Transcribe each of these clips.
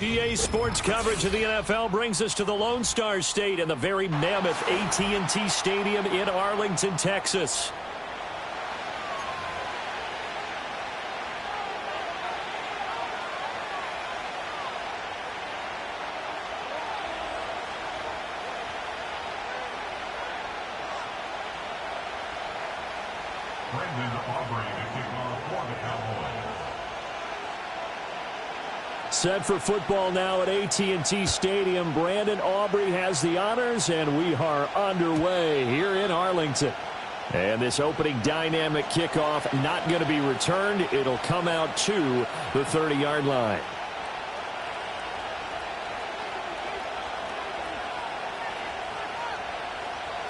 EA Sports coverage of the NFL brings us to the Lone Star State and the very mammoth AT&T Stadium in Arlington, Texas. Set for football now at AT&T Stadium. Brandon Aubrey has the honors, and we are underway here in Arlington. And this opening dynamic kickoff not going to be returned. It'll come out to the 30-yard line.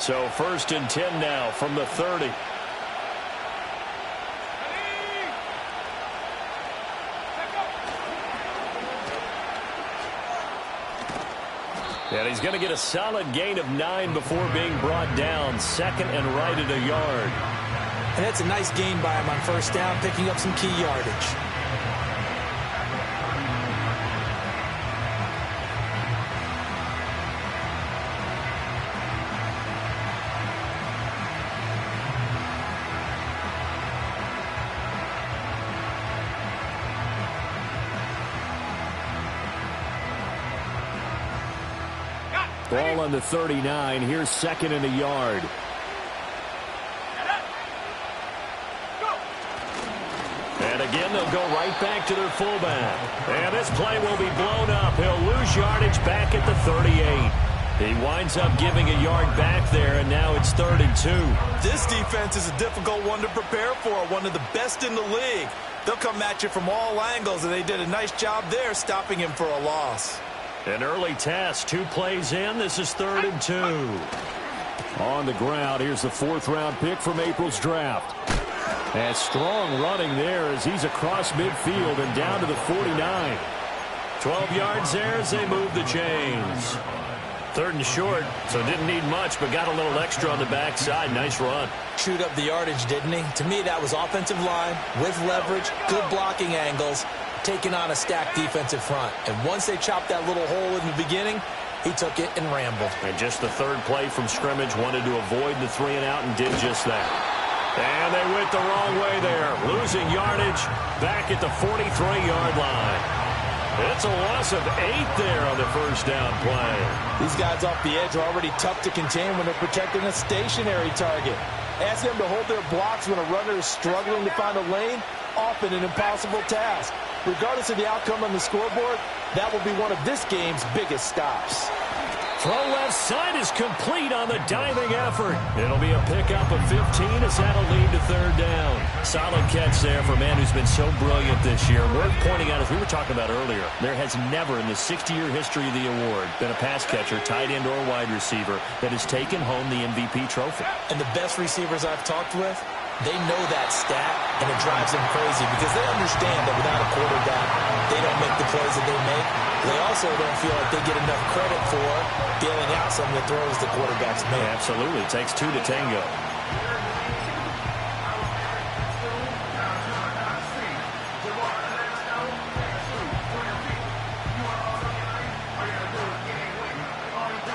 So 1st and 10 now from the 30. And he's going to get a solid gain of 9 before being brought down. 2nd and right at a yard. And that's a nice gain by him on 1st down, picking up some key yardage. Ball on the 39. Here's 2nd and a yard. And again, they'll go right back to their fullback. And this play will be blown up. He'll lose yardage back at the 38. He winds up giving a yard back there, and now it's 3rd and 2. This defense is a difficult one to prepare for, one of the best in the league. They'll come at you from all angles, and they did a nice job there stopping him for a loss. An early test, 2 plays in. This is 3rd and 2. On the ground, here's the 4th-round pick from April's draft. And strong running there as he's across midfield and down to the 49. 12 yards there as they move the chains. 3rd and short, so didn't need much, but got a little extra on the backside. Nice run. Chewed up the yardage, didn't he? To me, that was offensive line with leverage, good blocking angles, taking on a stacked defensive front. And once they chopped that little hole in the beginning, he took it and rambled. And just the 3rd play from scrimmage, wanted to avoid the 3 and out and did just that. And they went the wrong way there. Losing yardage back at the 43-yard line. It's a loss of 8 there on the 1st down play. These guys off the edge are already tough to contain when they're protecting a stationary target. Ask them to hold their blocks when a runner is struggling to find a lane. Often an impossible task. Regardless of the outcome on the scoreboard, that will be one of this game's biggest stops. Throw left side is complete on the diving effort. It'll be a pickup of 15 as that'll lead to 3rd down. Solid catch there for a man who's been so brilliant this year. Worth pointing out, as we were talking about earlier, there has never in the 60-year history of the award been a pass catcher, tight end, or wide receiver that has taken home the MVP trophy. And the best receivers I've talked with, they know that stat, and it drives them crazy because they understand that without a quarterback, they don't make the plays that they make. They also don't feel like they get enough credit for bailing out some of the throws the quarterbacks make. Absolutely. It takes 2 to tango.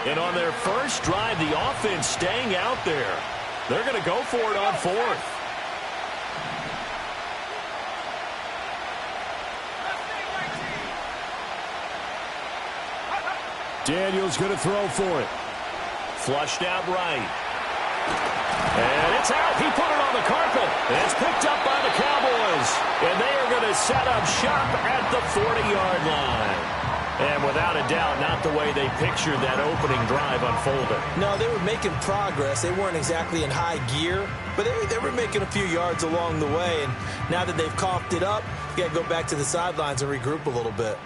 And on their first drive, the offense staying out there. They're going to go for it on 4th. Daniel's going to throw for it. Flushed out right. And it's out. He put it on the carpet. And it's picked up by the Cowboys. And they are going to set up shop at the 40-yard line. And without a doubt, not the way they pictured that opening drive unfolding. No, they were making progress. They weren't exactly in high gear, but they were making a few yards along the way. And now that they've coughed it up, you got to go back to the sidelines and regroup a little bit.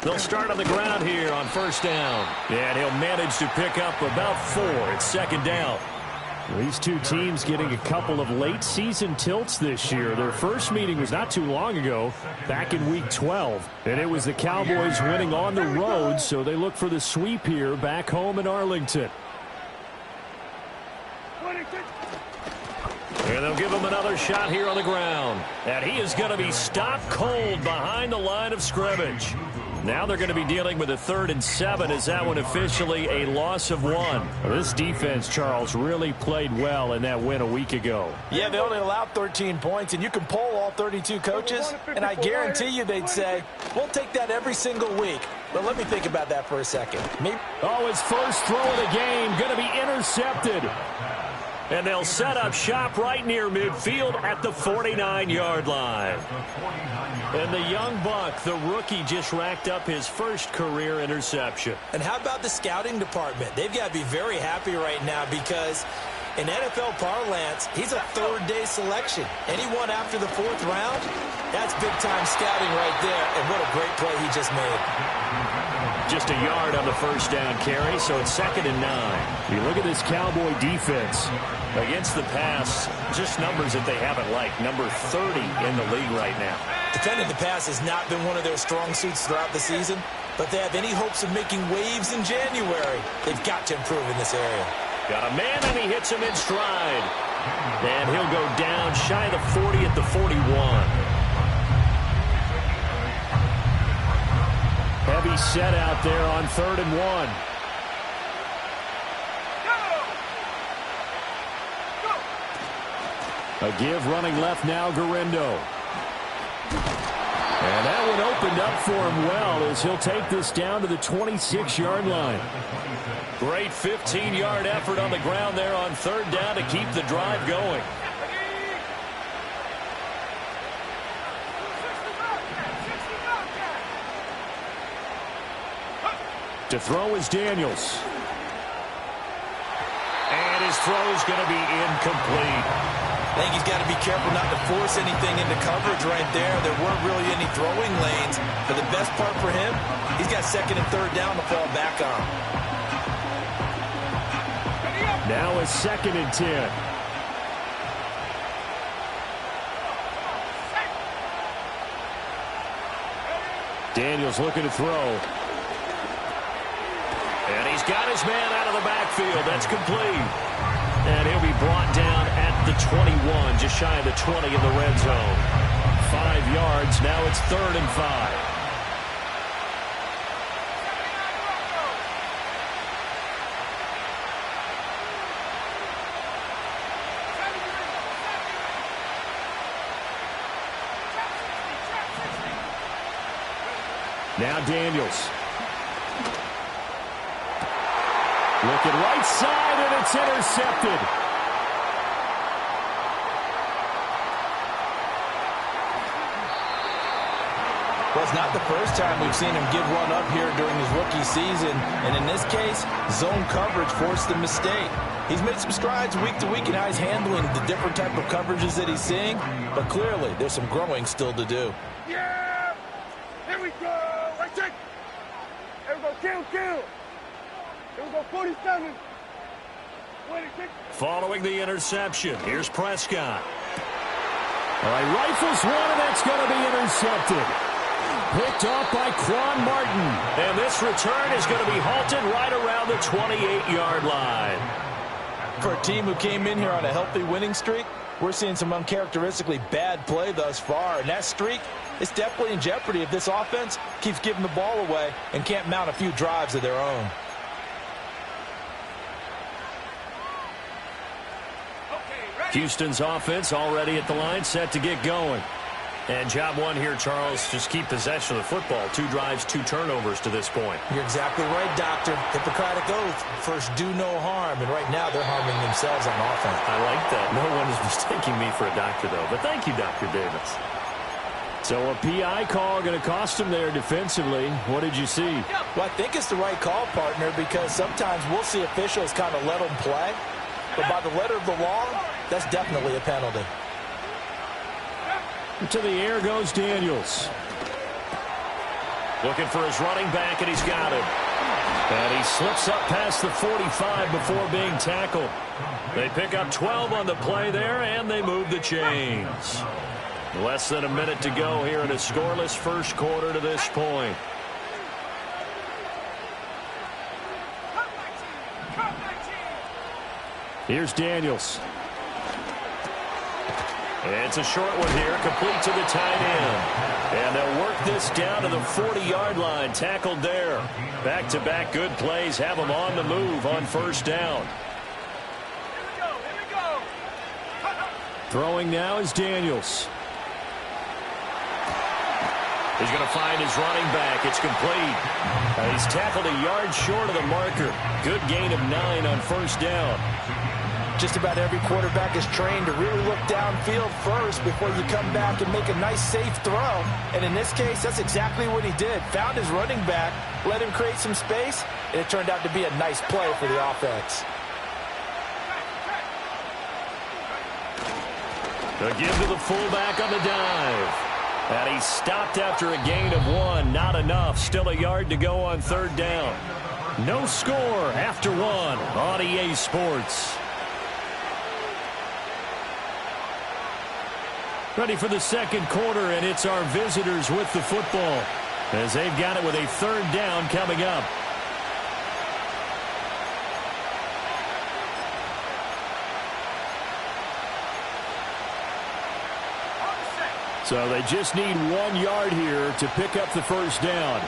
They'll start on the ground here on 1st down. And he'll manage to pick up about 4. It's 2nd down. These two teams getting a couple of late-season tilts this year. Their first meeting was not too long ago, back in Week 12. And it was the Cowboys winning on the road, so they look for the sweep here back home in Arlington. And they'll give him another shot here on the ground. And he is going to be stopped cold behind the line of scrimmage. Now they're going to be dealing with a 3rd and 7 as that one officially a loss of 1. This defense, Charles, really played well in that win a week ago. Yeah, they only allowed 13 points, and you can poll all 32 coaches, and I guarantee you they'd say, we'll take that every single week. But let me think about that for a second. Oh, his first throw of the game going to be intercepted. And they'll set up shop right near midfield at the 49-yard line. And the young buck, the rookie, just racked up his first career interception. And how about the scouting department? They've got to be very happy right now because in NFL parlance, he's a 3rd-day selection. Anyone after the 4th round, that's big-time scouting right there. And what a great play he just made. Just a yard on the first down carry, so it's 2nd and 9. You look at this Cowboy defense against the pass, just numbers that they haven't liked. Number 30 in the league right now. Defending the pass has not been one of their strong suits throughout the season, but they have any hopes of making waves in January. They've got to improve in this area. Got a man, and he hits him in stride. And he'll go down shy of the 40 at the 41. Heavy set out there on 3rd and 1. A give running left now, Garindo. And that one opened up for him well as he'll take this down to the 26-yard line. Great 15-yard effort on the ground there on 3rd down to keep the drive going. To throw is Daniels. And his throw is going to be incomplete. I think he's got to be careful not to force anything into coverage right there. There weren't really any throwing lanes. But the best part for him, he's got 2nd and 3rd down to fall back on. Now a 2nd and 10. Daniels looking to throw. And he's got his man out of the backfield. That's complete. And he'll be brought down at the 21, just shy of the 20 in the red zone. 5 yards. Now it's 3rd and 5. Now Daniels. Looking right side, and it's intercepted. Well, it's not the first time we've seen him give one up here during his rookie season. And in this case, zone coverage forced the mistake. He's made some strides week to week in how he's handling the different type of coverages that he's seeing. But clearly, there's some growing still to do. Yeah! Here we go! Right check! Here we go, kill! Here we go, 47. 26. Following the interception, here's Prescott. All right, rifles one, and that's going to be intercepted. Picked off by Quan Martin. And this return is going to be halted right around the 28-yard line. For a team who came in here on a healthy winning streak, we're seeing some uncharacteristically bad play thus far. And that streak is definitely in jeopardy if this offense keeps giving the ball away and can't mount a few drives of their own. Houston's offense already at the line, set to get going. And job one here, Charles, just keep possession of the football. 2 drives, 2 turnovers to this point. You're exactly right, Doctor. Hippocratic oath. First, do no harm. And right now, they're harming themselves on offense. I like that. No one is mistaking me for a doctor, though. But thank you, Dr. Davis. So a PI call going to cost him there defensively. What did you see? Well, I think it's the right call, partner, because sometimes we'll see officials kind of let them play. But by the letter of the law, that's definitely a penalty. To the air goes Daniels. Looking for his running back, and he's got him. And he slips up past the 45 before being tackled. They pick up 12 on the play there, and they move the chains. Less than a minute to go here in a scoreless first quarter to this point. Here's Daniels. It's a short one here, complete to the tight end. And they'll work this down to the 40-yard line, tackled there. Back-to-back good plays have them on the move on first down. Here we go. Throwing now is Daniels. He's going to find his running back. It's complete. He's tackled a yard short of the marker. Good gain of 9 on first down. Just about every quarterback is trained to really look downfield first before you come back and make a nice, safe throw. And in this case, that's exactly what he did. Found his running back, let him create some space, and it turned out to be a nice play for the offense. They'll give to the fullback on the dive. And he stopped after a gain of 1. Not enough. Still a yard to go on third down. No score after 1 on EA Sports. Ready for the second quarter, and it's our visitors with the football as they've got it with a third down coming up. So they just need 1 yard here to pick up the first down.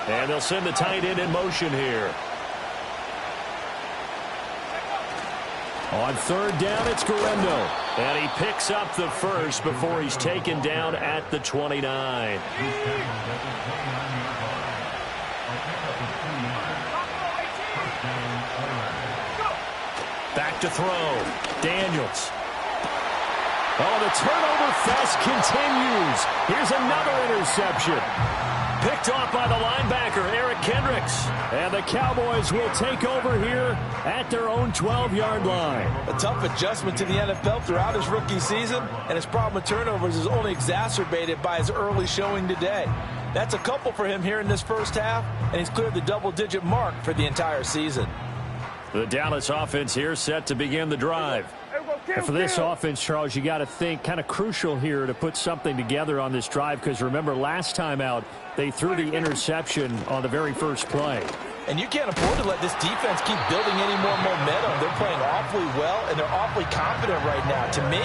And they'll send the tight end in motion here. On third down, it's Guerrero. And he picks up the first before he's taken down at the 29. Back to throw. Daniels. Oh, the turnover fest continues. Here's another interception. Picked off by the linebacker, Eric Kendricks. And the Cowboys will take over here at their own 12-yard line. A tough adjustment to the NFL throughout his rookie season, and his problem with turnovers is only exacerbated by his early showing today. That's a couple for him here in this first half, and he's cleared the double-digit mark for the entire season. The Dallas offense here set to begin the drive. And for this offense, Charles, you got to think kind of crucial here to put something together on this drive, because remember last time out they threw the interception on the very first play. And you can't afford to let this defense keep building any more momentum. They're playing awfully well, and they're awfully confident right now. To me,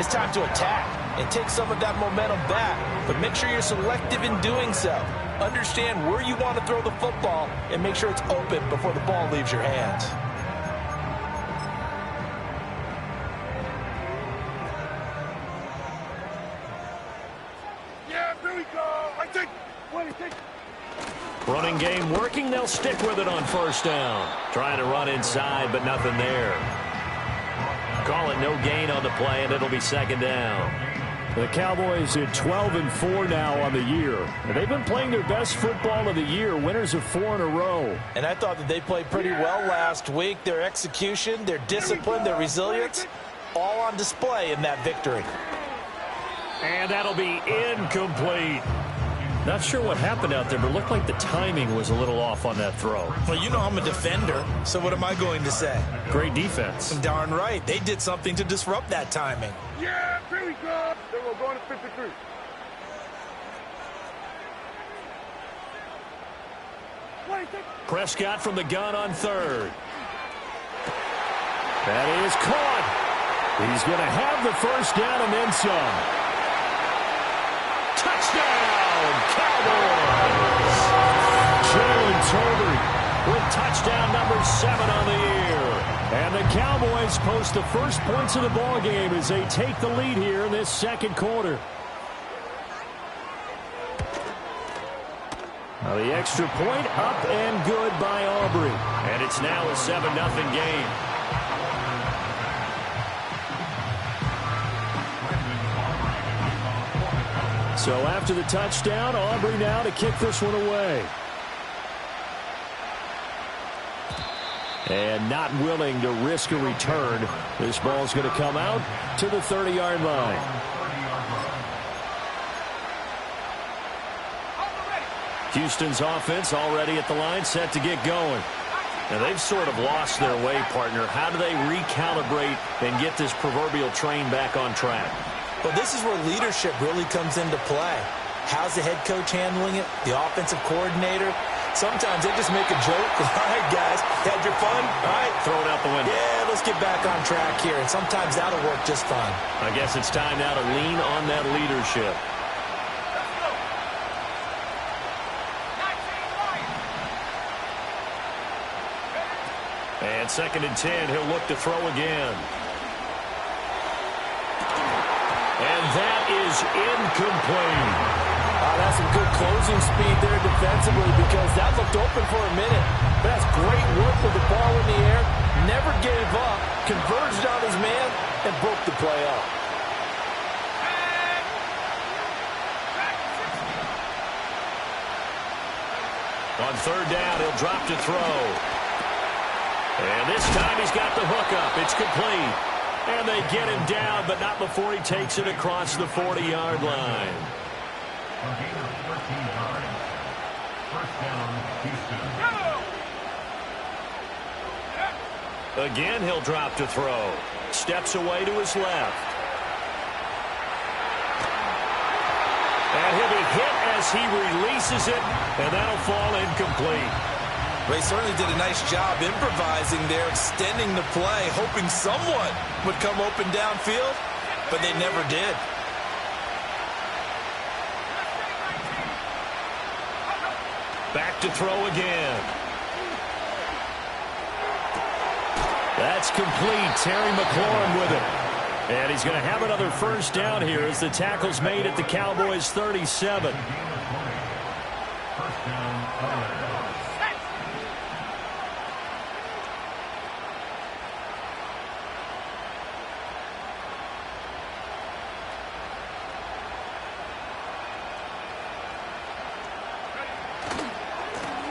it's time to attack and take some of that momentum back, but make sure you're selective in doing so. Understand where you want to throw the football and make sure it's open before the ball leaves your hands. Running game working. They'll stick with it on first down. Trying to run inside, but nothing there. Call it no gain on the play, and it'll be second down. The Cowboys at 12-4 now on the year. And they've been playing their best football of the year, winners of 4 in a row. And I thought that they played pretty well last week. Their execution, their discipline, their resilience, all on display in that victory. And that'll be incomplete. Not sure what happened out there, but it looked like the timing was a little off on that throw. Well, you know I'm a defender, so what am I going to say? Great defense. Darn right. They did something to disrupt that timing. Yeah, here we go. Then we're going to 53. Prescott from the gun on third. That is caught. He's going to have the first down and then some. Touchdown, Cowboys! Jalen Tolbert with touchdown number 7 on the year. And the Cowboys post the first points of the ball game as they take the lead here in this second quarter. Now the extra point up and good by Aubrey. And it's now a 7-0 game. So after the touchdown, Aubrey now to kick this one away. And not willing to risk a return. This ball's going to come out to the 30-yard line. Houston's offense already at the line, set to get going. Now they've sort of lost their way, partner. How do they recalibrate and get this proverbial train back on track? Well, this is where leadership really comes into play. How's the head coach handling it? The offensive coordinator? Sometimes they just make a joke. All right, guys, had your fun? All right. Throw it out the window. Yeah, let's get back on track here. And sometimes that'll work just fine. I guess it's time now to lean on that leadership. And 2nd and 10, he'll look to throw again. And that is incomplete. That's some good closing speed there defensively because that looked open for a minute. But that's great work with the ball in the air. Never gave up, converged on his man, and broke the play up. On 3rd down, he'll drop to throw. And this time he's got the hook up. It's complete. And they get him down, but not before he takes it across the 40-yard line. Again, he'll drop to throw. Steps away to his left. And he'll be hit as he releases it, and that'll fall incomplete. They certainly did a nice job improvising there, extending the play, hoping someone would come open downfield, but they never did. Back to throw again. That's complete. Terry McLaurin with it. And he's going to have another 1st down here as the tackle's made at the Cowboys' 37.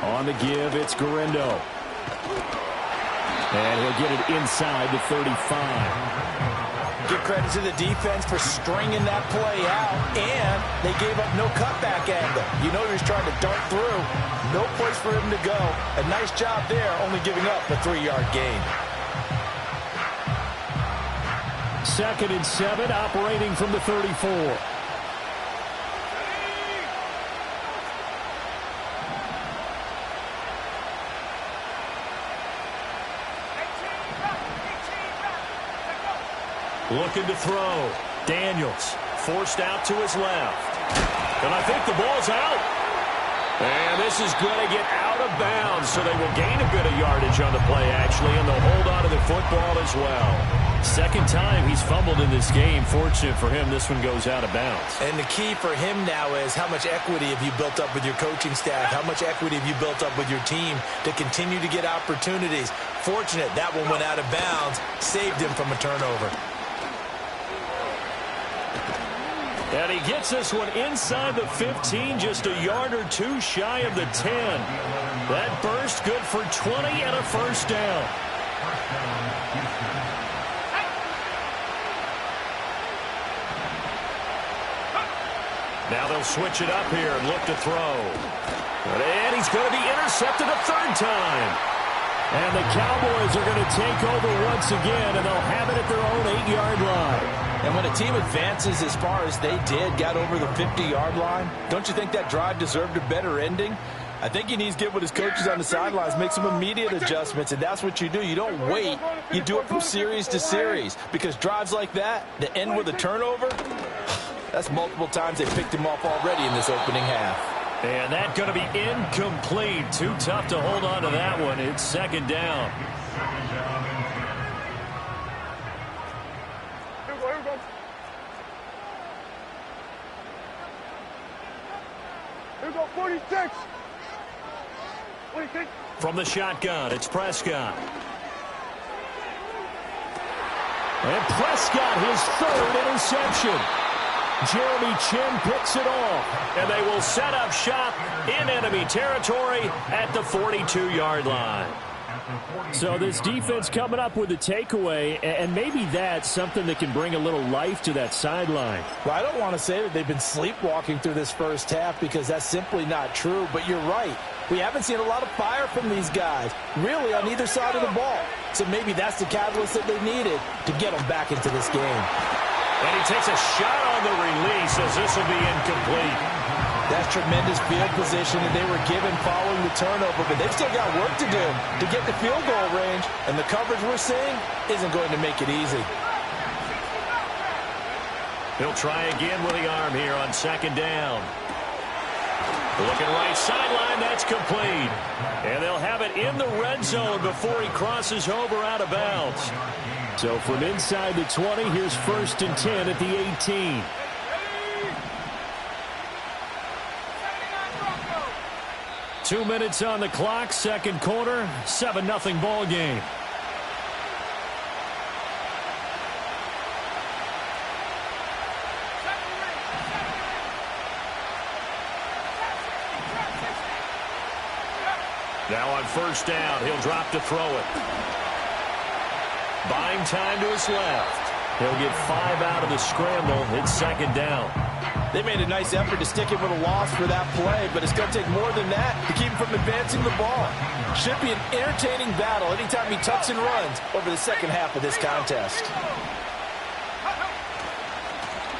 On the give, it's Garindo. And he'll get it inside the 35. Give credit to the defense for stringing that play out, and they gave up no cutback angle. You know he was trying to dart through. No place for him to go. A nice job there, only giving up a 3-yard gain. 2nd and 7, operating from the 34. Looking to throw. Daniels forced out to his left. And I think the ball's out. And this is going to get out of bounds, so they will gain a bit of yardage on the play, actually, and they'll hold on to the football as well. 2nd time he's fumbled in this game. Fortunate for him, this one goes out of bounds. And the key for him now is how much equity have you built up with your coaching staff? How much equity have you built up with your team to continue to get opportunities? Fortunate that one went out of bounds, saved him from a turnover. And he gets this one inside the 15, just a yard or two shy of the 10. That burst good for 20 and a 1st down. Now they'll switch it up here and look to throw. And he's going to be intercepted a 3rd time. And the Cowboys are going to take over once again, and they'll have it at their own 8-yard line. And when a team advances as far as they did, got over the 50-yard line, don't you think that drive deserved a better ending? I think he needs to get with his coaches on the sidelines, make some immediate adjustments, and that's what you do. You don't wait. You do it from series to series, because drives like that end with a turnover, that's multiple times they picked him off already in this opening half. And that's going to be incomplete. Too tough to hold on to that one. It's 2nd down. Here we go, 46. From the shotgun, it's Prescott. And Prescott, his 3rd interception. Jeremy Chin picks it off, and they will set up shop in enemy territory at the 42-yard line. So this defense coming up with a takeaway, and maybe that's something that can bring a little life to that sideline. Well, I don't want to say that they've been sleepwalking through this 1st half because that's simply not true, but you're right. We haven't seen a lot of fire from these guys, really, on either side of the ball. So maybe that's the catalyst that they needed to get them back into this game. And he takes a shot on the release as this will be incomplete. That's tremendous field position that they were given following the turnover, but they've still got work to do to get the field goal range, and the coverage we're seeing isn't going to make it easy. He'll try again with the arm here on second down. Looking right sideline, that's complete. And they'll have it in the red zone before he crosses over out of bounds. So from inside the 20, here's 1st and 10 at the 18. Two minutes on the clock, second quarter, 7-0 ball game. Now on first down, he'll drop to throw it. Buying time to his left. He'll get 5 out of the scramble. It's second down. They made a nice effort to stick him with a loss for that play, but it's going to take more than that to keep him from advancing the ball. Should be an entertaining battle anytime he tucks and runs over the second half of this contest.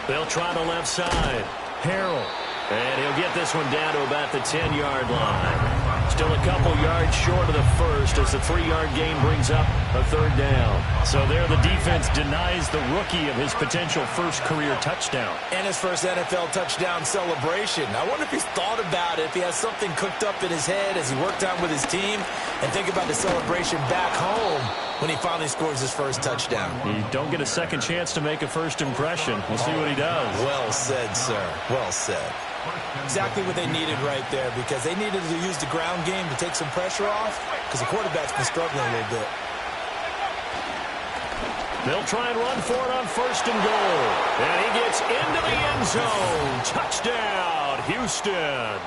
They'll try the left side. Harrell. And he'll get this one down to about the 10-yard line. Still a couple yards short of the first as the 3-yard gain brings up a third down. So there the defense denies the rookie of his potential first career touchdown. And his first NFL touchdown celebration. I wonder if he's thought about it, if he has something cooked up in his head as he worked on with his team, and think about the celebration back home when he finally scores his first touchdown. You don't get a second chance to make a first impression. We'll see what he does. Well said, sir. Well said. Exactly what they needed right there, because they needed to use the ground game to take some pressure off, because the quarterback's been struggling a little bit. They'll try and run for it on first and goal. And he gets into the end zone. Touchdown, Houston.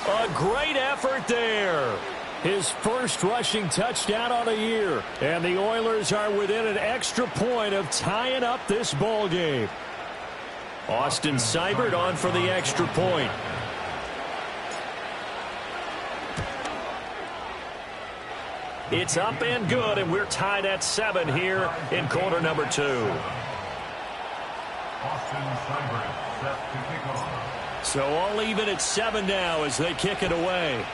A great effort there. His first rushing touchdown on the year. And the Oilers are within an extra point of tying up this ball game. Austin Seibert on for the extra point. It's up and good, and we're tied at 7 here in quarter number 2. So all even at 7 now as they kick it away.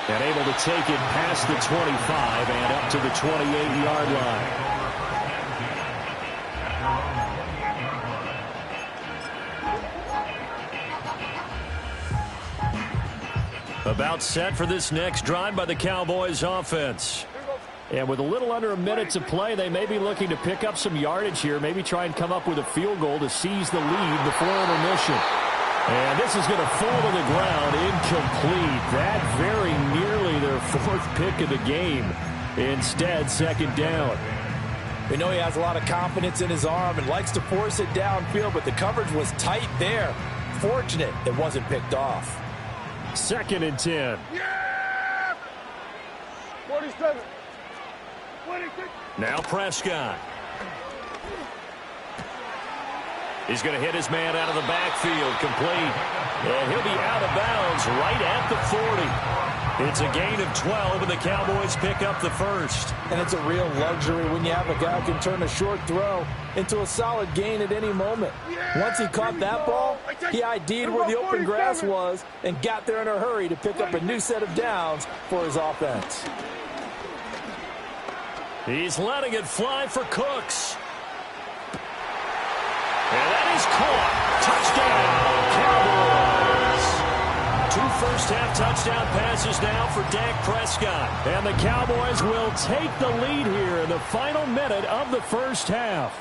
And able to take it past the 25 and up to the 28-yard line. About set for this next drive by the Cowboys offense. And with a little under a minute to play, they may be looking to pick up some yardage here, maybe try and come up with a field goal to seize the lead before intermission. And this is going to fall to the ground incomplete. That very nearly their 4th pick of the game. Instead, second down. We know he has a lot of confidence in his arm and likes to force it downfield, but the coverage was tight there. Fortunate it wasn't picked off. 2nd and 10. Yeah! 47. 26. Now Prescott. He's going to hit his man out of the backfield, complete. And he'll be out of bounds right at the 40. It's a gain of 12, and the Cowboys pick up the first. And it's a real luxury when you have a guy who can turn a short throw into a solid gain at any moment. Once he caught that ball, he ID'd where the open grass was and got there in a hurry to pick up a new set of downs for his offense. He's letting it fly for Cooks. And that is caught. Touchdown, Cowboys. 2 first-half touchdown passes now for Dak Prescott. And the Cowboys will take the lead here in the final minute of the first half.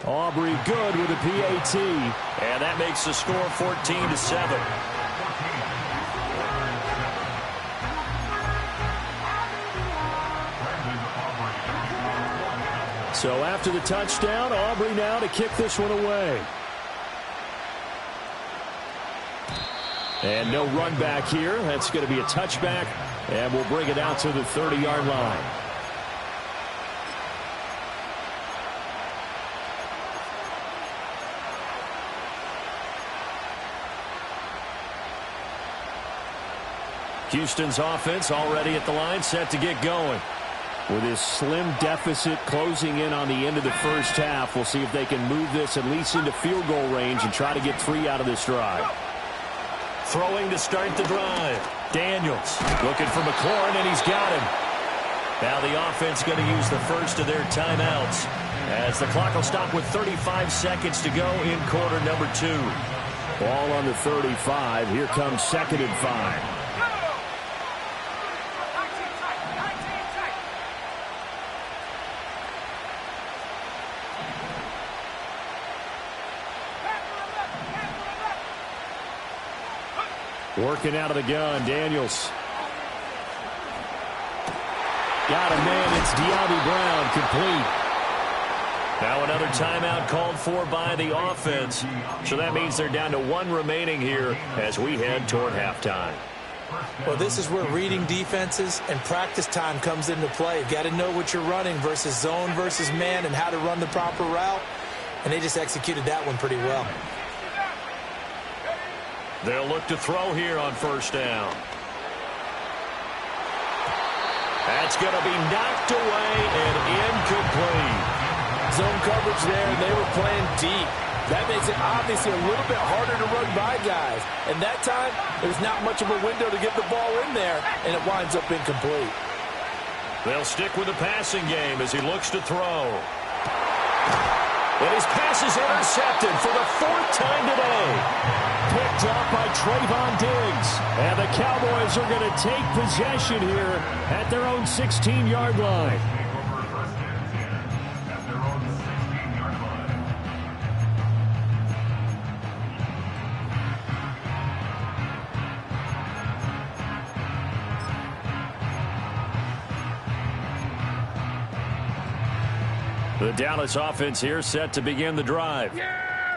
Aubrey good with a PAT. And that makes the score 14-7. So after the touchdown, Aubrey now to kick this one away. And no run back here. That's going to be a touchback, and we'll bring it out to the 30-yard line. Houston's offense already at the line, set to get going. With this slim deficit closing in on the end of the first half, we'll see if they can move this at least into field goal range and try to get 3 out of this drive. Throwing to start the drive. Daniels looking for McLaurin, and he's got him. Now the offense going to use the first of their timeouts as the clock will stop with 35 seconds to go in quarter number 2. Ball on the 35. Here comes 2nd and 5. Working out of the gun, Daniels. Got him, man. It's De'Ami Brown, complete. Now another timeout called for by the offense. So that means they're down to 1 remaining here as we head toward halftime. Well, this is where reading defenses and practice time comes into play. You've got to know what you're running versus zone versus man and how to run the proper route. And they just executed that one pretty well. They'll look to throw here on first down. That's going to be knocked away and incomplete. Zone coverage there, and they were playing deep. That makes it obviously a little bit harder to run by guys. And that time, there's not much of a window to get the ball in there, and it winds up incomplete. They'll stick with the passing game as he looks to throw. And his pass is intercepted for the 4th time today. Picked up by Trayvon Diggs. And the Cowboys are going to take possession here at their own 16-yard line. The Dallas offense here set to begin the drive.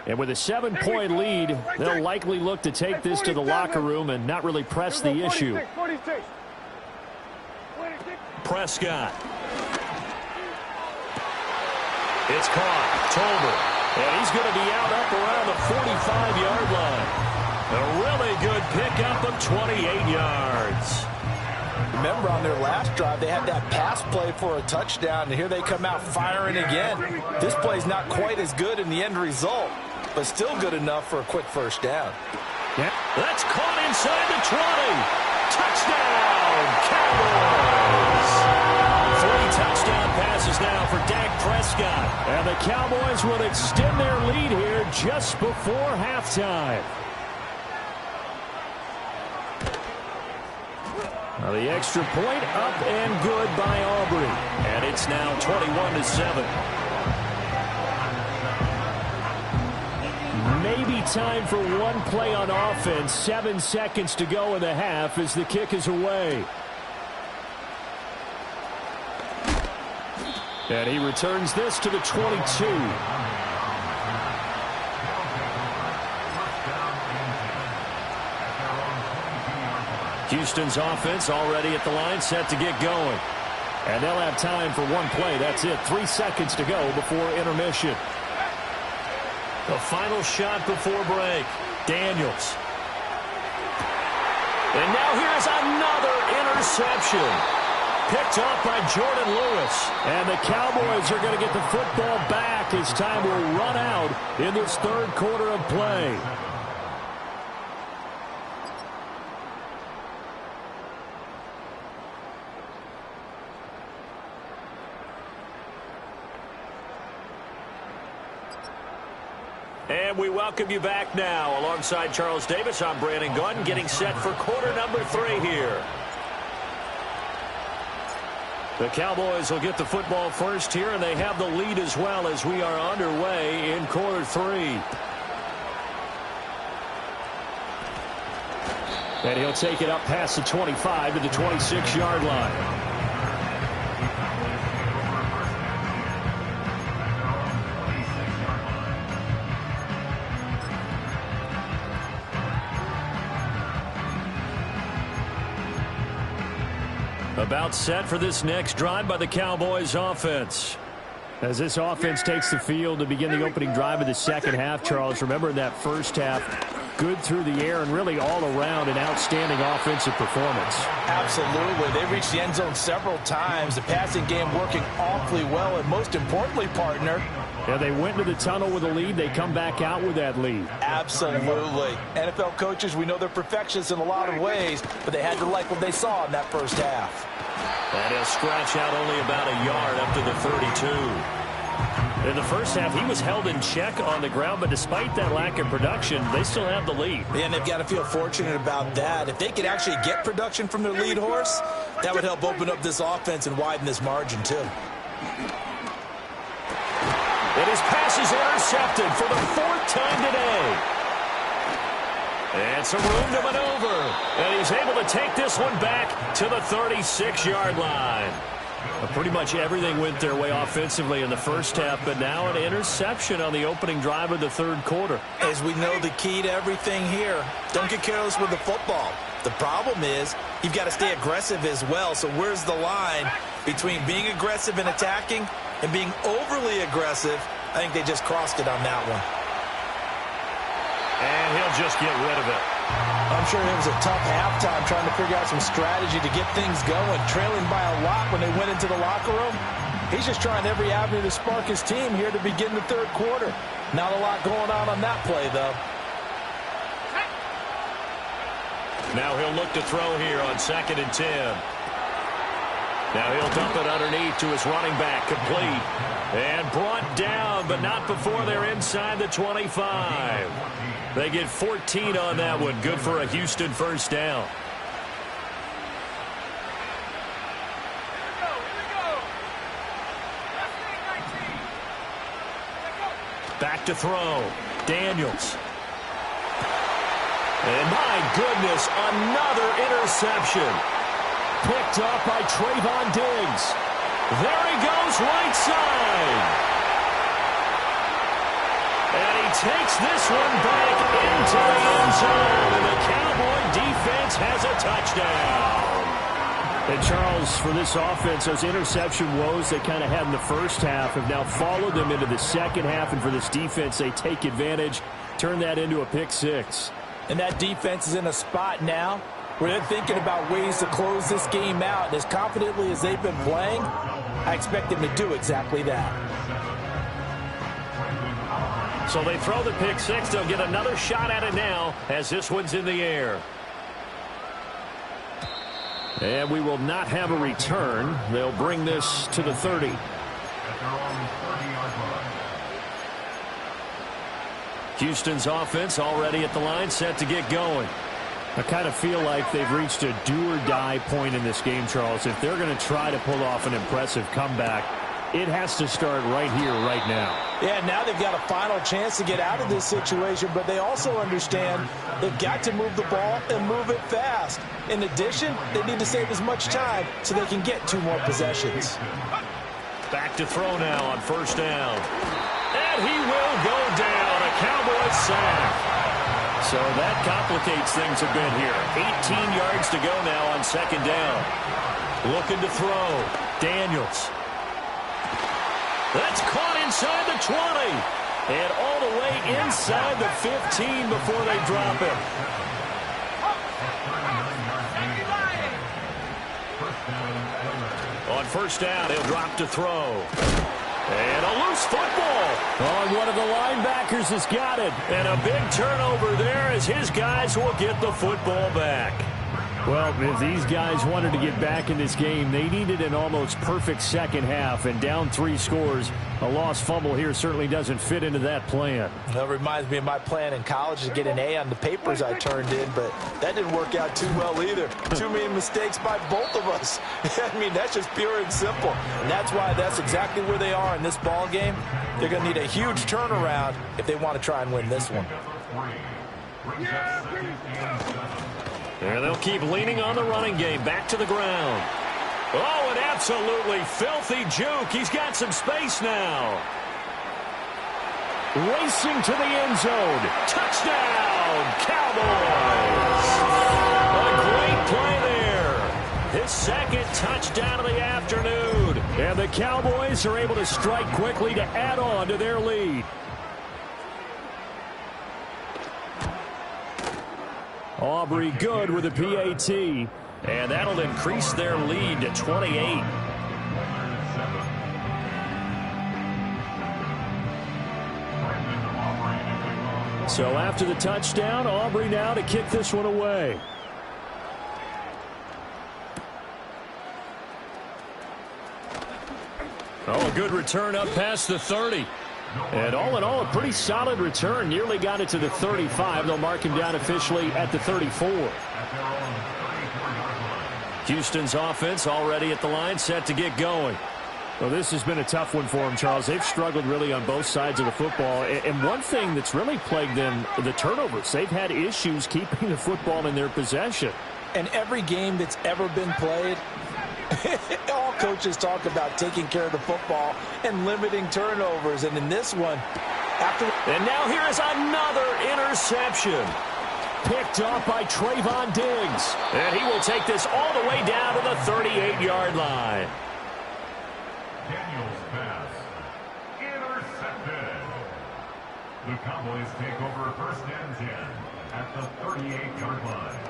And with a 7-point lead, they'll likely look to take this to the locker room and not really press the issue. Prescott. It's caught. Tolbert. And he's going to be out up around the 45-yard line. A really good pickup of 28 yards. Remember, on their last drive, they had that pass play for a touchdown, and here they come out firing again. This play's not quite as good in the end result, but still good enough for a quick first down. Yeah. That's caught inside the 20. Touchdown, Cowboys! 3 touchdown passes now for Dak Prescott. And the Cowboys will extend their lead here just before halftime. Now the extra point up and good by Aubrey. And it's now 21-7. Maybe time for one play on offense. 7 seconds to go in the half as the kick is away. And he returns this to the 22. Houston's offense already at the line, set to get going. And they'll have time for one play. That's it. 3 seconds to go before intermission. The final shot before break. Daniels. And now here's another interception. Picked off by Jordan Lewis. And the Cowboys are going to get the football back as time will run out in this 3rd quarter of play. And we welcome you back now. Alongside Charles Davis, I'm Brandon Gunn, getting set for quarter number 3 here. The Cowboys will get the football first here, and they have the lead as well as we are underway in quarter 3. And he'll take it up past the 25 to the 26-yard line. About set for this next drive by the Cowboys offense. As this offense takes the field to begin the opening drive of the second half, Charles, remember in that first half, good through the air and really all around an outstanding offensive performance. Absolutely. They reached the end zone several times. The passing game working awfully well, and most importantly, partner, yeah, they went to the tunnel with a lead. They come back out with that lead. Absolutely. NFL coaches, we know they're perfectionists in a lot of ways, but they had to like what they saw in that first half. And he'll scratch out only about a yard up to the 32. In the first half, he was held in check on the ground, but despite that lack of production, they still have the lead. And they've got to feel fortunate about that. If they could actually get production from their lead horse, that would help open up this offense and widen this margin, too. And his pass is intercepted for the 4th time today. And some room to maneuver. And he's able to take this one back to the 36-yard line. Pretty much everything went their way offensively in the first half, but now an interception on the opening drive of the third quarter. As we know, the key to everything here, don't get careless with the football. The problem is you've got to stay aggressive as well. So where's the line between being aggressive and attacking and being overly aggressive? I think they just crossed it on that one. And he'll just get rid of it. I'm sure it was a tough halftime trying to figure out some strategy to get things going, trailing by a lot when they went into the locker room. He's just trying every avenue to spark his team here to begin the third quarter. Not a lot going on that play, though. Now he'll look to throw here on 2nd and 10. Now he'll dump it underneath to his running back, complete. And brought down, but not before they're inside the 25. They get 14 on that one. Good for a Houston first down. Back to throw. Daniels. And my goodness, another interception. Picked up by Trayvon Diggs. There he goes, right side. And he takes this one back into the end zone. And the Cowboy defense has a touchdown. And Charles, for this offense, those interception woes they kind of had in the first half have now followed them into the second half. And for this defense, they take advantage, turn that into a pick six. And that defense is in a spot now where they're thinking about ways to close this game out. And as confidently as they've been playing, I expect them to do exactly that. So they throw the pick six. They'll get another shot at it now as this one's in the air. And we will not have a return. They'll bring this to the 30. Houston's offense already at the line, set to get going. I kind of feel like they've reached a do-or-die point in this game, Charles. If they're going to try to pull off an impressive comeback, it has to start right here, right now. Yeah, now they've got a final chance to get out of this situation, but they also understand they've got to move the ball and move it fast. In addition, they need to save as much time so they can get 2 more possessions. Back to throw now on first down. And he will go down. A Cowboys sack. So that complicates things a bit here. 18 yards to go now on second down. Looking to throw. Daniels. That's caught inside the 20. And all the way inside the 15 before they drop him. On first down, he'll drop to throw. And a loose football. On one of the linebackers has got it. And a big turnover there as his guys will get the football back. Well, if these guys wanted to get back in this game, they needed an almost perfect second half. And down 3 scores, a lost fumble here certainly doesn't fit into that plan. That reminds me of my plan in college to get an A on the papers I turned in, but that didn't work out too well either. Too many mistakes by both of us. I mean, that's just pure and simple. And that's why that's exactly where they are in this ball game. They're going to need a huge turnaround if they want to try and win this one. And they'll keep leaning on the running game. Back to the ground. Oh, an absolutely filthy juke. He's got some space now. Racing to the end zone. Touchdown, Cowboys. A great play there. His second touchdown of the afternoon. And the Cowboys are able to strike quickly to add on to their lead. Aubrey good with a PAT. And that'll increase their lead to 28. So after the touchdown, Aubrey now to kick this one away. Oh, a good return up past the 30. And all in all, a pretty solid return. Nearly got it to the 35. They'll mark him down officially at the 34. Houston's offense already at the line, set to get going. Well, this has been a tough one for them, Charles. They've struggled really on both sides of the football. And one thing that's really plagued them, the turnovers. They've had issues keeping the football in their possession. And every game that's ever been played, all coaches talk about taking care of the football and limiting turnovers. And in this one, And now here is another interception. Picked off by Trayvon Diggs. And he will take this all the way down to the 38-yard line. Daniel's pass intercepted. The Cowboys take over first and 10 at the 38-yard line.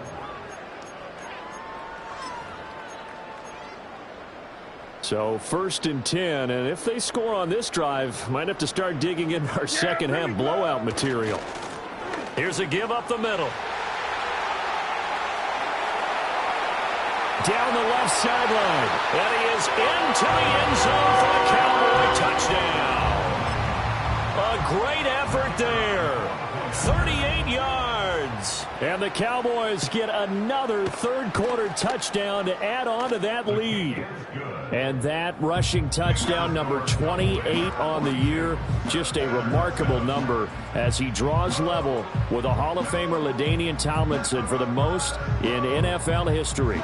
So first and 10, and if they score on this drive, might have to start digging in our second half blowout material. Here's a give up the middle. Down the left sideline. And he is into the end zone for the Cowboy touchdown. A great effort there. 38 yards. And the Cowboys get another third-quarter touchdown to add on to that lead. And that rushing touchdown, number 28 on the year, just a remarkable number as he draws level with a Hall of Famer LaDainian Tomlinson for the most in NFL history.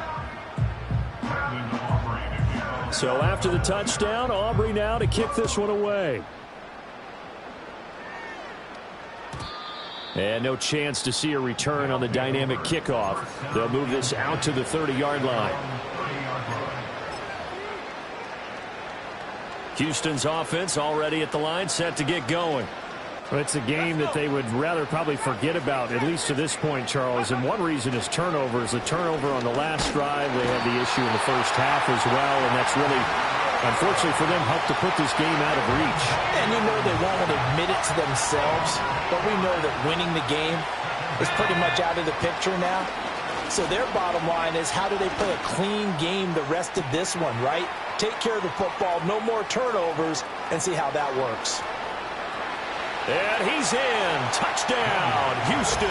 So after the touchdown, Aubrey now to kick this one away. And no chance to see a return on the dynamic kickoff. They'll move this out to the 30-yard line. Houston's offense already at the line, set to get going. Well, it's a game that they would rather probably forget about, at least to this point, Charles. And one reason is turnovers. The turnover on the last drive, they had the issue in the first half as well, and that's really, unfortunately for them, helped to put this game out of reach. And you know they won't admit it to themselves, but we know that winning the game is pretty much out of the picture now. So their bottom line is, how do they play a clean game the rest of this one, right? Take care of the football, no more turnovers, and see how that works. And he's in. Touchdown, Houston.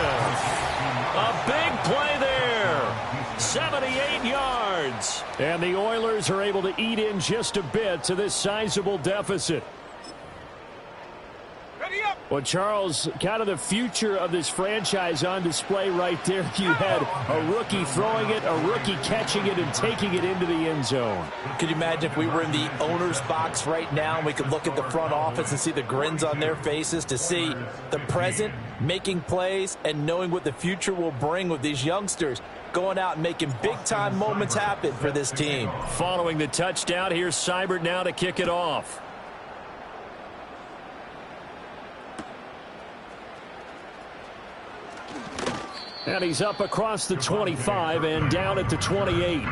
A big play there. 78 yards. And the Oilers are able to eat in just a bit to this sizable deficit. Well, Charles, kind of the future of this franchise on display right there. You had a rookie throwing it, a rookie catching it, and taking it into the end zone. Could you imagine if we were in the owner's box right now and we could look at the front office and see the grins on their faces, to see the present making plays and knowing what the future will bring with these youngsters going out and making big-time moments happen for this team. Following the touchdown, here's Seibert now to kick it off. And he's up across the 25 and down at the 28.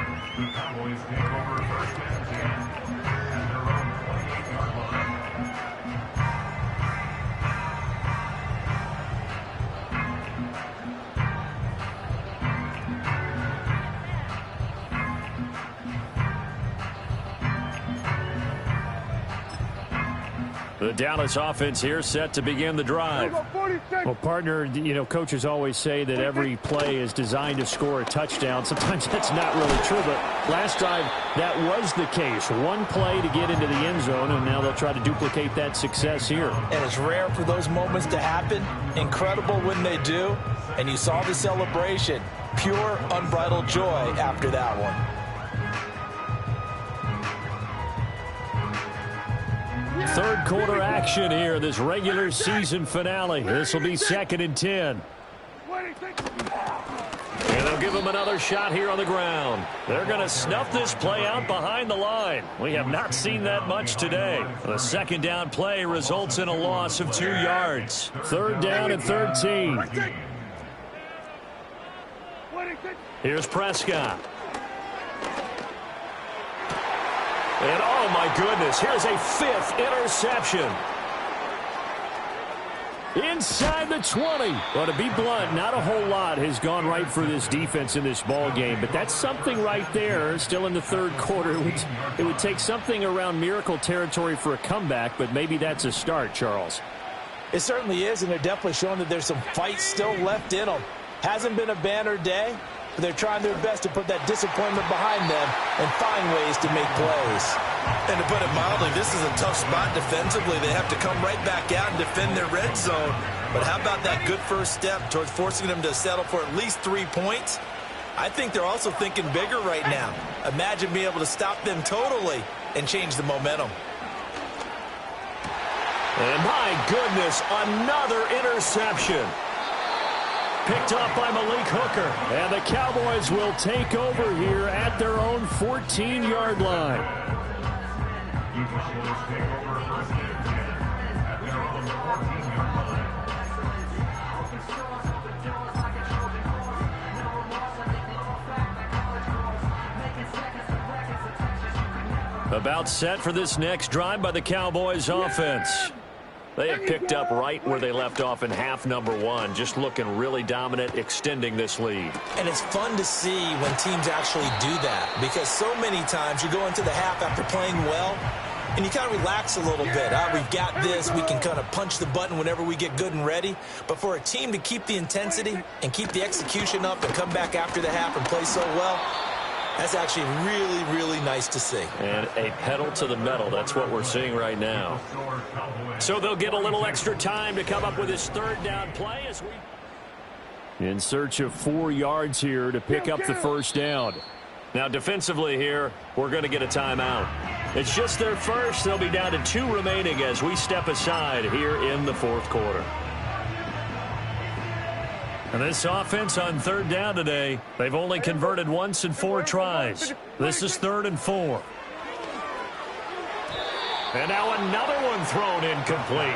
The Dallas offense here set to begin the drive. Well, partner, you know, coaches always say that every play is designed to score a touchdown. Sometimes that's not really true, but last drive that was the case. One play to get into the end zone, and now they'll try to duplicate that success here. And it's rare for those moments to happen. Incredible when they do. And you saw the celebration. Pure, unbridled joy after that one. Third quarter action here, this regular season finale. This will be 2nd and 10. And they'll give him another shot here on the ground. They're going to snuff this play out behind the line. We have not seen that much today. The second down play results in a loss of 2 yards. 3rd down and 13. Here's Prescott. And oh my goodness, here's a 5th interception. Inside the 20. Well, to be blunt, not a whole lot has gone right for this defense in this ball game, but that's something right there. Still in the 3rd quarter. It would take something around miracle territory for a comeback, but maybe that's a start, Charles. It certainly is, and they're definitely showing that there's some fight still left in them. Hasn't been a banner day, but they're trying their best to put that disappointment behind them and find ways to make plays. And to put it mildly, this is a tough spot defensively. They have to come right back out and defend their red zone. But how about that good first step towards forcing them to settle for at least 3 points? I think they're also thinking bigger right now. Imagine being able to stop them totally and change the momentum. And my goodness, another interception. Picked off by Malik Hooker. And the Cowboys will take over here at their own 14-yard line. Eagles take over first and 10 at their own 14-yard line. About set for this next drive by the Cowboys offense. They have picked up right where they left off in half number 1, just looking really dominant, extending this lead. And it's fun to see when teams actually do that, because so many times you go into the half after playing well, and you kind of relax a little bit. We've got this. We can kind of punch the button whenever we get good and ready. But for a team to keep the intensity and keep the execution up and come back after the half and play so well, that's actually really, really nice to see. And a pedal to the metal. That's what we're seeing right now. So they'll get a little extra time to come up with his 3rd down play as we in search of 4 yards here to pick up the first down. Now defensively here, we're going to get a timeout. It's just their first. They'll be down to 2 remaining as we step aside here in the 4th quarter. And this offense on 3rd down today, they've only converted once in 4 tries. This is 3rd and 4. And now another one thrown incomplete.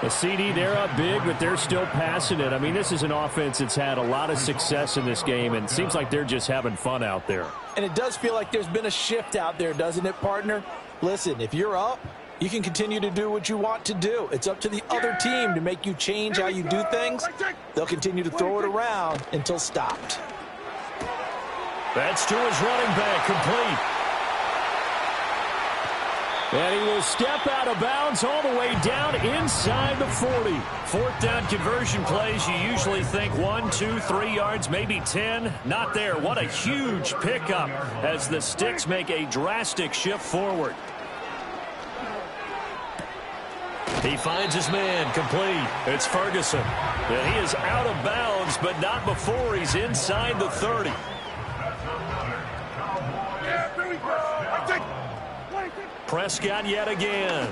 The CD, they're up big, but they're still passing it. I mean, this is an offense that's had a lot of success in this game, and it seems like they're just having fun out there. And it does feel like there's been a shift out there, doesn't it, partner? Listen, if you're up, you can continue to do what you want to do. It's up to the other team to make you change how you do things. They'll continue to throw it around until stopped. That's to his running back, complete. And he will step out of bounds all the way down inside the 40. 4th down conversion plays, you usually think 1, 2, 3 yards, maybe 10. Not there. What a huge pickup as the Sticks make a drastic shift forward. He finds his man, complete. It's Ferguson. And he is out of bounds, but not before he's inside the 30. Prescott yet again.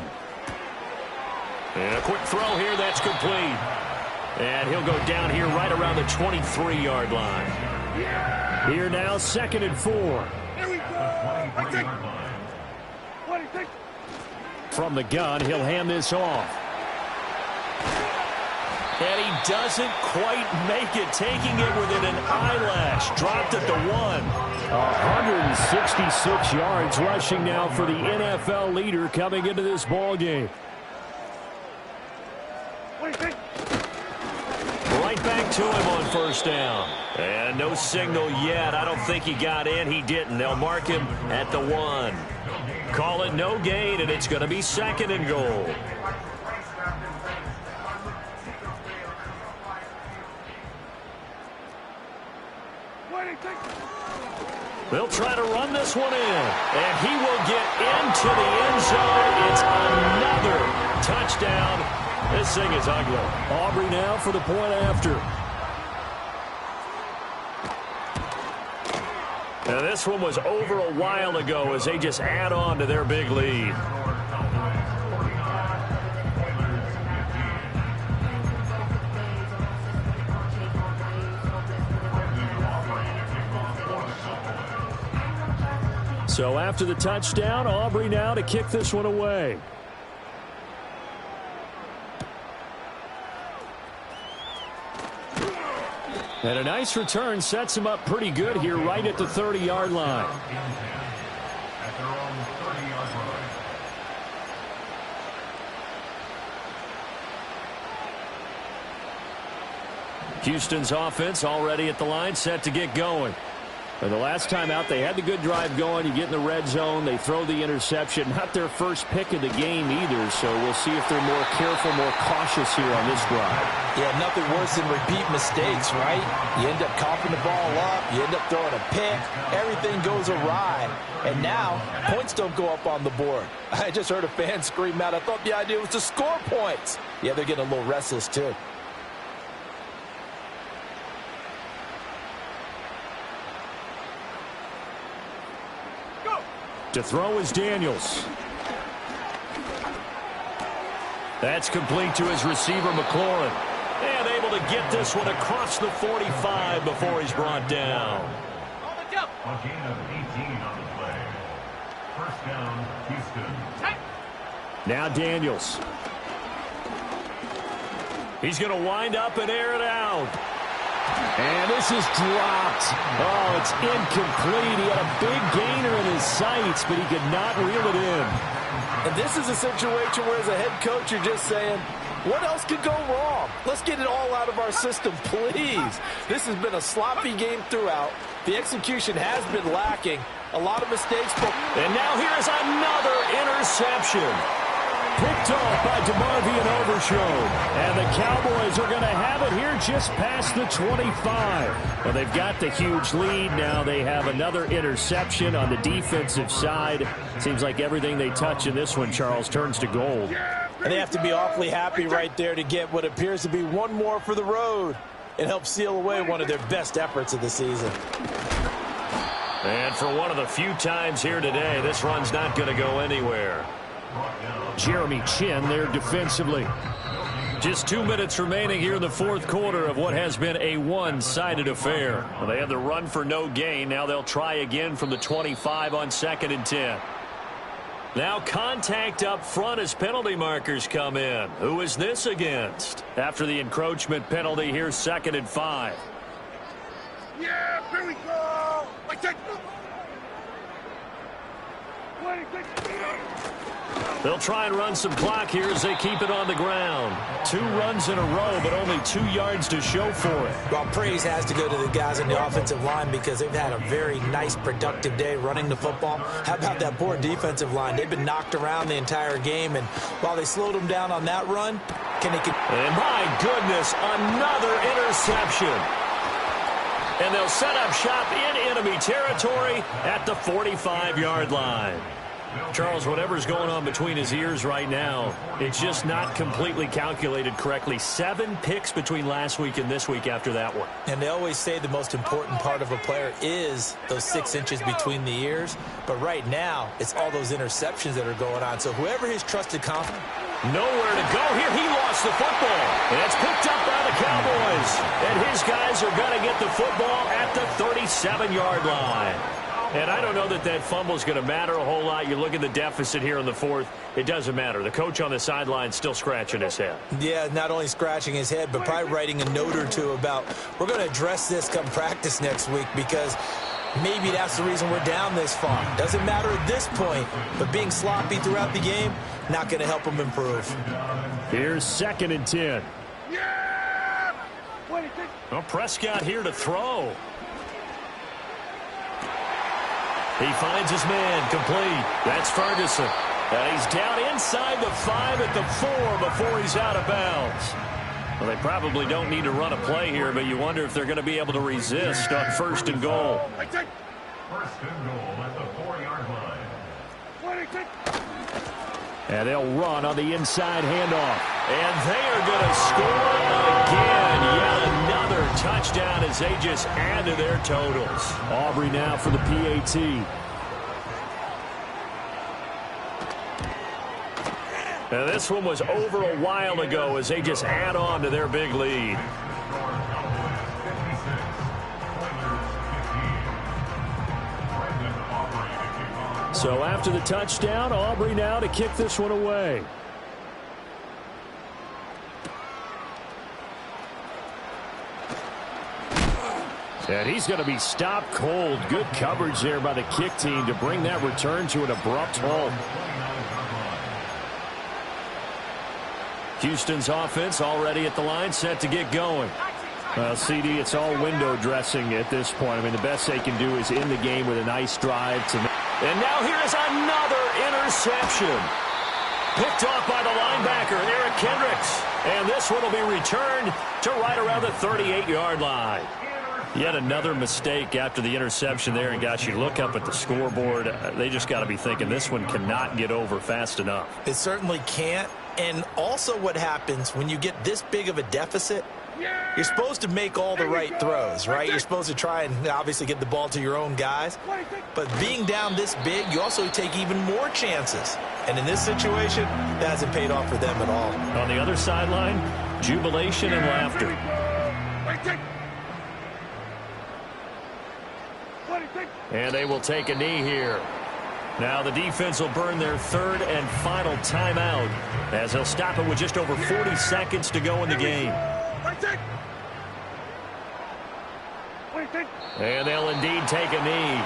And a quick throw here, that's complete. And he'll go down here right around the 23-yard line. Here now, 2nd and 4. Here we go. From the gun, he'll hand this off. And he doesn't quite make it, taking it within an eyelash. Dropped at the 1. 166 yards rushing now for the NFL leader coming into this ball game. Right back to him on 1st down. And no signal yet. I don't think he got in. He didn't. They'll mark him at the 1. Call it no gain, and it's going to be 2nd and goal. They'll try to run this one in, and he will get into the end zone. It's another touchdown. This thing is ugly. Aubrey now for the point after. Now this one was over a while ago as they just add on to their big lead. So after the touchdown, Aubrey now to kick this one away. And a nice return sets him up pretty good here right at the 30-yard line. At their own 30-yard line. Houston's offense already at the line, set to get going. And the last time out, they had the good drive going. You get in the red zone, they throw the interception. Not their first pick of the game either, so we'll see if they're more careful, more cautious here on this drive. Yeah, nothing worse than repeat mistakes, right? You end up coughing the ball up, you end up throwing a pick, everything goes awry. And now, points don't go up on the board. I just heard a fan scream out, I thought the idea was to score points. Yeah, they're getting a little restless too. To throw is Daniels. That's complete to his receiver, McLaurin. And able to get this one across the 45 before he's brought down. A gain of 18 on the play. First down, Houston. Now Daniels. He's going to wind up and air it out. And this is dropped. Oh, it's incomplete. He had a big gainer in his sights, but he could not reel it in. And this is a situation where as a head coach you're just saying, what else could go wrong? Let's get it all out of our system, please. This has been a sloppy game throughout. The execution has been lacking. A lot of mistakes. And now here's another interception. Picked off by DeMarvion Overshown. And the Cowboys are going to have it here just past the 25. Well, they've got the huge lead. Now they have another interception on the defensive side. Seems like everything they touch in this one, Charles, turns to gold. And they have to be awfully happy right there to get what appears to be one more for the road. It helps seal away one of their best efforts of the season. And for one of the few times here today, this run's not going to go anywhere. Jeremy Chin there defensively. Just 2 minutes remaining here in the fourth quarter of what has been a one-sided affair. Well, they had the run for no gain. Now they'll try again from the 25 on 2nd and 10. Now contact up front as penalty markers come in. Who is this against? After the encroachment penalty, here's 2nd and 5. Yeah, here we go. I take. They'll try and run some clock here as they keep it on the ground. 2 runs in a row, but only 2 yards to show for it. Well, praise has to go to the guys on the offensive line because they've had a very nice, productive day running the football. How about that poor defensive line? They've been knocked around the entire game, and while they slowed them down on that run, And my goodness, another interception. And they'll set up shop in enemy territory at the 45-yard line. Charles, whatever's going on between his ears right now, it's just not completely calculated correctly. 7 picks between last week and this week after that one. And they always say the most important part of a player is those 6 inches between the ears. But right now, it's all those interceptions that are going on. So whoever his trusted confidence. Nowhere to go here. He lost the football. And it's picked up by the Cowboys. And his guys are going to get the football at the 37-yard line. And I don't know that that fumble is going to matter a whole lot. You look at the deficit here in the fourth. It doesn't matter. The coach on the sideline still scratching his head. Yeah, not only scratching his head, but probably writing a note or two about we're going to address this come practice next week because maybe that's the reason we're down this far. Doesn't matter at this point, but being sloppy throughout the game, not going to help them improve. Here's 2nd and 10. Yeah! Well, Prescott here to throw. He finds his man complete. That's Ferguson. And he's down inside the 5 at the 4 before he's out of bounds. Well, they probably don't need to run a play here, but you wonder if they're going to be able to resist on 1st and goal. First and goal at the 4-yard line. And they'll run on the inside handoff. And they are going to score again. Yet another touchdown as they just add to their totals. Aubrey now for the PAT. Now this one was over a while ago as they just add on to their big lead. So after the touchdown, Aubrey now to kick this one away. And he's going to be stopped cold. Good coverage there by the kick team to bring that return to an abrupt halt. Houston's offense already at the line, set to get going. CD, it's all window dressing at this point. I mean, the best they can do is in the game with a nice drive. And now here's another interception. Picked off by the linebacker, Eric Kendricks. And this one will be returned to right around the 38-yard line. Yet another mistake after the interception there. And, gosh, you look up at the scoreboard. They just got to be thinking this one cannot get over fast enough. It certainly can't. And also what happens when you get this big of a deficit, you're supposed to make all the right throws, right? You're supposed to try and obviously get the ball to your own guys. But being down this big, you also take even more chances. And in this situation, that hasn't paid off for them at all. On the other sideline, jubilation and laughter. And they will take a knee here. Now the defense will burn their third and final timeout as they'll stop it with just over 40 seconds to go in the game. And they'll indeed take a knee.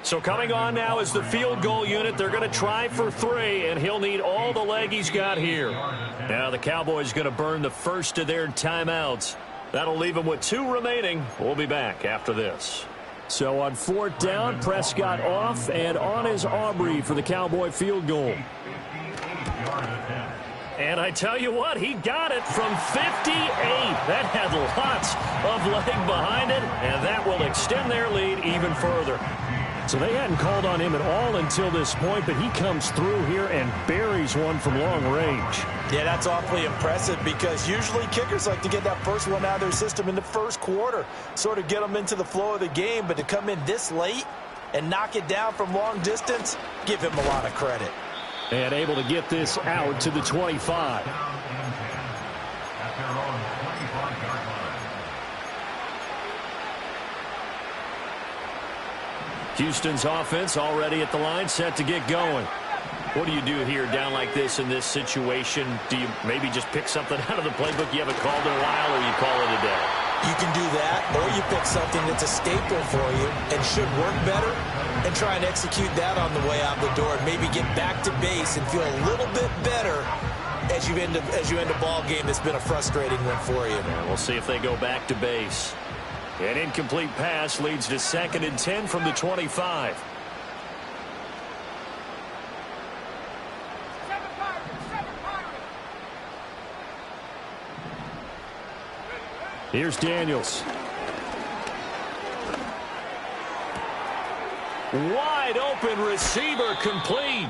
So coming on now is the field goal unit. They're going to try for 3, and he'll need all the leg he's got here. Now the Cowboys going to burn the first of their timeouts. That'll leave them with 2 remaining. We'll be back after this. So on 4th down, Prescott off, and on is Aubrey for the Cowboy field goal. And I tell you what, he got it from 58. That had lots of leg behind it, and that will extend their lead even further. So they hadn't called on him at all until this point, but he comes through here and buries one from long range. Yeah, that's awfully impressive because usually kickers like to get that first one out of their system in the first quarter, sort of get them into the flow of the game, but to come in this late and knock it down from long distance, give him a lot of credit. And able to get this out to the 25. Houston's offense already at the line, set to get going. What do you do here down like this in this situation? Do you maybe just pick something out of the playbook you haven't called in a while, or you call it a day? You can do that, or you pick something that's a staple for you and should work better and try and execute that on the way out the door and maybe get back to base and feel a little bit better as you end a ball game that's been a frustrating one for you. Yeah, we'll see if they go back to base. An incomplete pass leads to 2nd and 10 from the 25. Here's Daniels. Wide open receiver complete.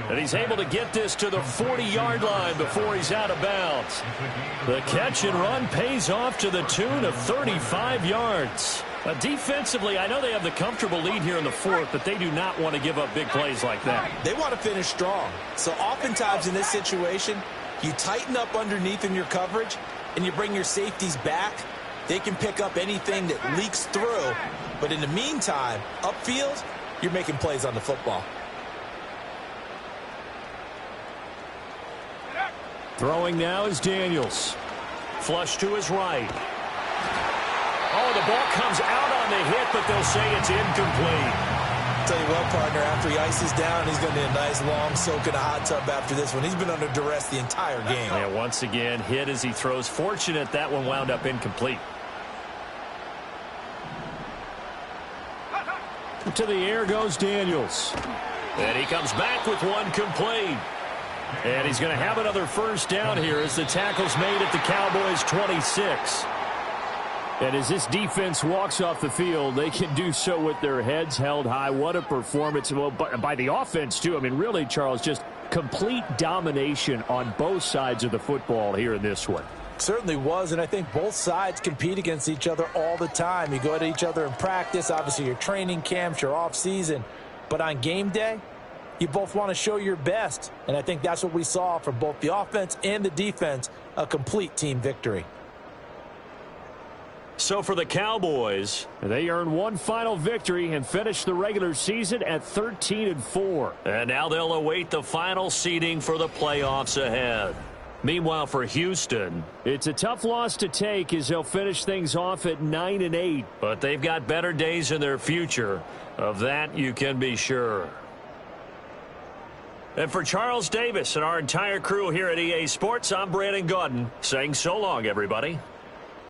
And he's able to get this to the 40-yard line before he's out of bounds. The catch and run pays off to the tune of 35 yards. Defensively, I know they have the comfortable lead here in the 4th, but they do not want to give up big plays like that. They want to finish strong. So oftentimes in this situation, you tighten up underneath in your coverage, and you bring your safeties back. They can pick up anything that leaks through. But in the meantime, upfield, you're making plays on the football. Throwing now is Daniels. Flush to his right. Oh, the ball comes out on the hit, but they'll say it's incomplete. Tell you what, partner, after he ices down, he's going to need a nice long soak in a hot tub after this one. He's been under duress the entire game. Yeah, once again, hit as he throws. Fortunate that one wound up incomplete. To the air goes Daniels. And he comes back with one complete. And he's going to have another first down here as the tackle's made at the Cowboys' 26. And as this defense walks off the field, they can do so with their heads held high. What a performance. Well, by the offense, too. I mean, really, Charles, just complete domination on both sides of the football here in this one. Certainly was, and I think both sides compete against each other all the time. You go at each other in practice, obviously your training camps, your off-season. But on game day, you both want to show your best. And I think that's what we saw from both the offense and the defense, a complete team victory. So for the Cowboys, they earn one final victory and finish the regular season at 13-4. And now they'll await the final seeding for the playoffs ahead. Meanwhile, for Houston, it's a tough loss to take as they'll finish things off at 9-8. But they've got better days in their future. Of that, you can be sure. And for Charles Davis and our entire crew here at EA Sports, I'm Brandon Gaudin saying so long, everybody.